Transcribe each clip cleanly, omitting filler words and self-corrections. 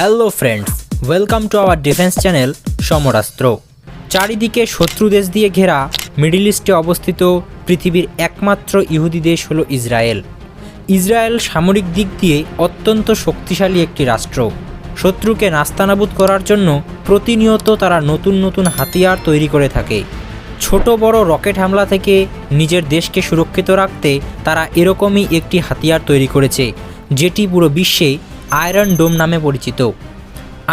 Hello friends, welcome to our defence channel সমরাস্ত্র। চারিদিকে শত্রু দেশ দিয়ে ঘেরা মিডল ইস্টে অবস্থিত পৃথিবীর একমাত্র ইহুদি দেশ হলো ইসরায়েল। ইসরায়েল সামরিক দিক দিয়ে অত্যন্ত শক্তিশালী একটি রাষ্ট্র। শত্রুকে নাস্তানাবুদ করার জন্য প্রতিনিয়ত তারা নতুন নতুন হাতিয়ার তৈরি করে থাকে। ছোট বড় রকেট হামলা থেকে নিজের দেশকে সুরক্ষিত রাখতে তারা এরকমই একটি হাতিয়ার তৈরি করেছে, যেটি পুরো বিশ্বে আয়রন ডোম নামে পরিচিত।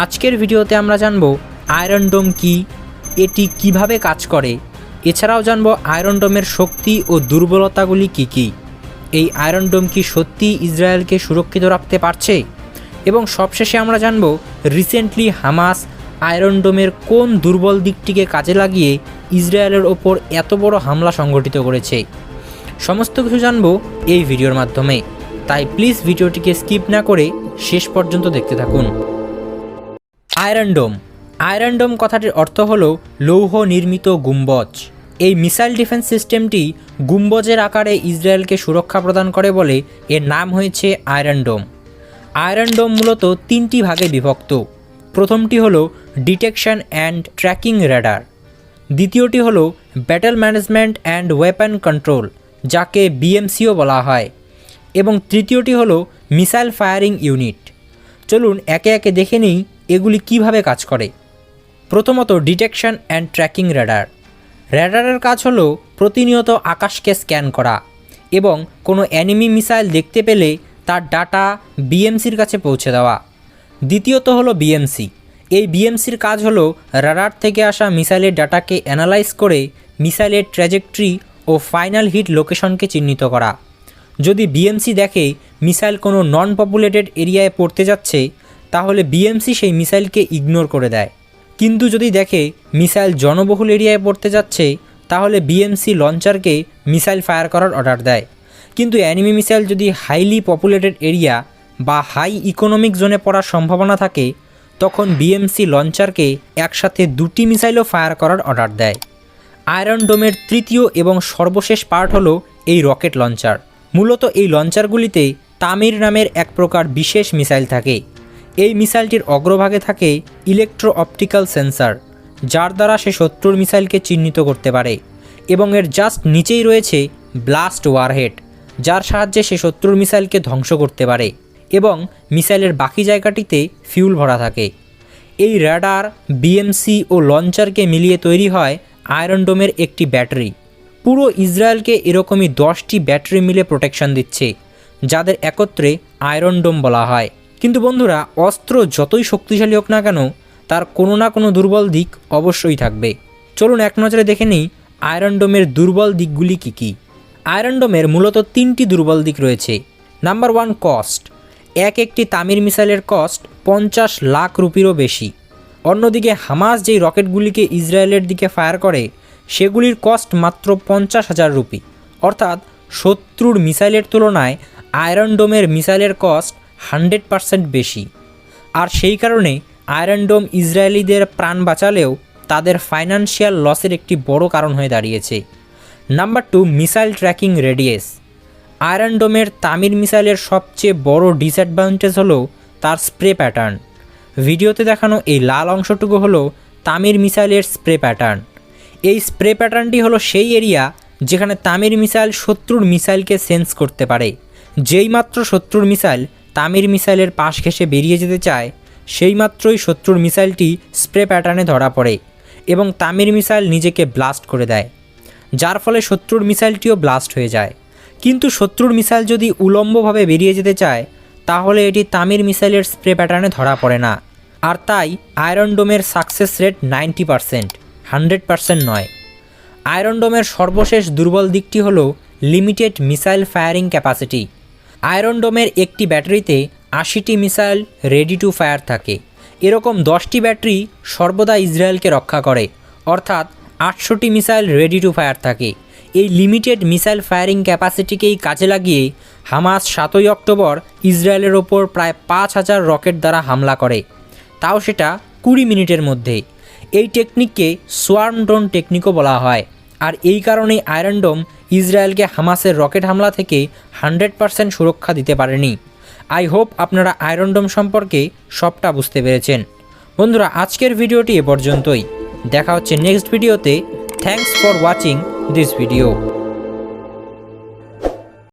আজকের ভিডিওতে আমরা জানব আয়রন ডোম কী, এটি কিভাবে কাজ করে, এছাড়াও জানব আয়রন ডোমের শক্তি ও দুর্বলতাগুলি কী কী। এই আয়রন ডোম কি সত্যি ইসরায়েলকে সুরক্ষিত রাখতে পারছে, এবং সবশেষে আমরা জানব রিসেন্টলি হামাস আয়রন ডোমের কোন দুর্বল দিকটিকে কাজে লাগিয়ে ইসরায়েলের ওপর এত বড় হামলা সংগঠিত করেছে। সমস্ত কিছু জানব এই ভিডিওর মাধ্যমে, তাই প্লিজ ভিডিওটিকে স্কিপ না করে শেষ পর্যন্ত দেখতে থাকুন। আয়রন ডোম। আয়রন ডোম কথাটির অর্থ হল লৌহ নির্মিত গুম্বজ। এই মিসাইল ডিফেন্স সিস্টেমটি গুম্বজের আকারে ইসরায়েলকে সুরক্ষা প্রদান করে বলে এর নাম হয়েছে আয়রন ডোম। আয়রন ডোম মূলত তিনটি ভাগে বিভক্ত। প্রথমটি হলো ডিটেকশন অ্যান্ড ট্র্যাকিং রেডার, দ্বিতীয়টি হলো battle management and weapon control, যাকে বিএমসিও বলা হয়, এবং তৃতীয়টি হলো মিসাইল ফায়ারিং ইউনিট। চলুন একে একে দেখে নিই এগুলি কিভাবে কাজ করে। প্রথমত ডিটেকশন অ্যান্ড ট্র্যাকিং রেডার। রেডারের কাজ হলো প্রতিনিয়ত আকাশকে স্ক্যান করা এবং কোনো এনিমি মিসাইল দেখতে পেলে তার ডাটা বিএমসির কাছে পৌঁছে দেওয়া। দ্বিতীয়ত হলো বিএমসি। এই বিএমসির কাজ হলো রাডার থেকে আসা মিসাইলের ডাটাকে অ্যানালাইজ করে মিসাইলের ট্র্যাজেক্টরি ও ফাইনাল হিট লোকেশনকে চিহ্নিত করা। যদি বিএমসি দেখে মিসাইল কোনো নন পপুলেটেড এরিয়ায় পড়তে যাচ্ছে, তাহলে বিএমসি সেই মিসাইলকে ইগনোর করে দেয়। কিন্তু যদি দেখে মিসাইল জনবহুল এরিয়ায় পড়তে যাচ্ছে, তাহলে বিএমসি লঞ্চারকে মিসাইল ফায়ার করার অর্ডার দেয়। কিন্তু অ্যানিমি মিসাইল যদি হাইলি পপুলেটেড এরিয়া বা হাই ইকোনমিক জোনে পড়ার সম্ভাবনা থাকে, তখন বিএমসি লঞ্চারকে একসাথে দুটি মিসাইলও ফায়ার করার অর্ডার দেয়। আয়রন ডোমের তৃতীয় এবং সর্বশেষ পার্ট হলো এই রকেট লঞ্চার। মূলত এই লঞ্চারগুলিতে তামির নামের এক প্রকার বিশেষ মিসাইল থাকে। এই মিসাইলটির অগ্রভাগে থাকে ইলেকট্রো অপটিক্যাল সেন্সার, যার দ্বারা সে শত্রুর মিসাইলকে চিহ্নিত করতে পারে, এবং এর জাস্ট নিচেই রয়েছে ব্লাস্ট ওয়ারহেড, যার সাহায্যে সে শত্রুর মিসাইলকে ধ্বংস করতে পারে, এবং মিসাইলের বাকি জায়গাটিতে ফিউল ভরা থাকে। এই রাডার, বিএমসি ও লঞ্চারকে মিলিয়ে তৈরি হয় আয়রন ডোমের একটি ব্যাটারি। পুরো ইসরায়েলকে এরকমই 10টি ব্যাটারি মিলে প্রোটেকশন দিচ্ছে, যাদের একত্রে আয়রন ডোম বলা হয়। কিন্তু বন্ধুরা, অস্ত্র যতই শক্তিশালী হোক না কেন, তার কোনো না কোনো দুর্বল দিক অবশ্যই থাকবে। চলুন এক নজরে দেখে নিই আয়রন ডোমের দুর্বল দিকগুলি কী কী। আয়রন ডোমের মূলত 3টি দুর্বল দিক রয়েছে। Number 1, cost. একটি তামির মিসাইলের কস্ট 50 লাখ রুপিরও বেশি। অন্যদিকে হামাস যেই রকেটগুলিকে ইসরায়েলের দিকে ফায়ার করে, সেগুলির কস্ট মাত্র 50,000 রুপি। অর্থাৎ শত্রুর মিসাইলের তুলনায় আয়রন ডোমের মিসাইলের কস্ট 100% বেশি। আর সেই কারণে আয়রন ডোম ইসরায়েলিদের প্রাণ বাঁচালেও তাদের ফাইন্যান্সিয়াল লসের একটি বড় কারণ হয়ে দাঁড়িয়েছে। Number 2, missile tracking radius. Iron ডোমের তামির মিসাইলের সবচেয়ে বড় ডিসঅ্যাডভান্টেজ হলো তার স্প্রে প্যাটার্ন। ভিডিওতে দেখানো এই লাল অংশটুকু হলো তামির মিসাইলের স্প্রে প্যাটার্ন। এই স্প্রে প্যাটার্নটি হলো সেই এরিয়া যেখানে তামির মিসাইল শত্রুর মিসাইলকে সেন্স করতে পারে। যেই মাত্র শত্রুর মিসাইল তামির মিসাইলের পাশ ঘেঁষে বেরিয়ে যেতে চায়, সেই মাত্রই শত্রুর মিসাইলটি স্প্রে প্যাটার্নে ধরা পড়ে এবং তামির মিসাইল নিজেকে ব্লাস্ট করে দেয়, যার ফলে শত্রুর মিসাইলটিও ব্লাস্ট হয়ে যায়। কিন্তু শত্রুর মিসাইল যদি উলম্বভাবে বেরিয়ে যেতে চায়, তাহলে এটি তামির মিসাইলের স্প্রে প্যাটার্নে ধরা পড়ে না। আর তাই আয়রন ডোমের সাকসেস রেট 90%, 100% নয়। আয়রন ডোমের সর্বশেষ দুর্বল দিকটি হলো limited missile firing capacity. Iron ডোমের একটি ব্যাটারিতে 80টি মিসাইল রেডি টু ফায়ার থাকে। এরকম 10টি ব্যাটারি সর্বদা ইসরায়েলকে রক্ষা করে, অর্থাৎ 800টি মিসাইল রেডি টু ফায়ার থাকে। এই লিমিটেড মিসাইল ফায়ারিং ক্যাপাসিটিকেই কাজে লাগিয়ে হামাস 7ই অক্টোবর ইসরায়েলের ওপর প্রায় 5000 রকেট দ্বারা হামলা করে, তাও সেটা 20 মিনিটের মধ্যে। এই টেকনিককে সোয়ার্ম ড্রোন টেকনিকও বলা হয়। আর এই কারণেই আয়রন ডোম ইসরায়েলকে হামাসের রকেট হামলা থেকে 100% সুরক্ষা দিতে পারেনি। আই হোপ আপনারা আয়রন ডোম সম্পর্কে সবটা বুঝতে পেরেছেন। বন্ধুরা, আজকের ভিডিওটি এ পর্যন্তই। দেখা হচ্ছে নেক্সট ভিডিওতে। Thanks for watching this video.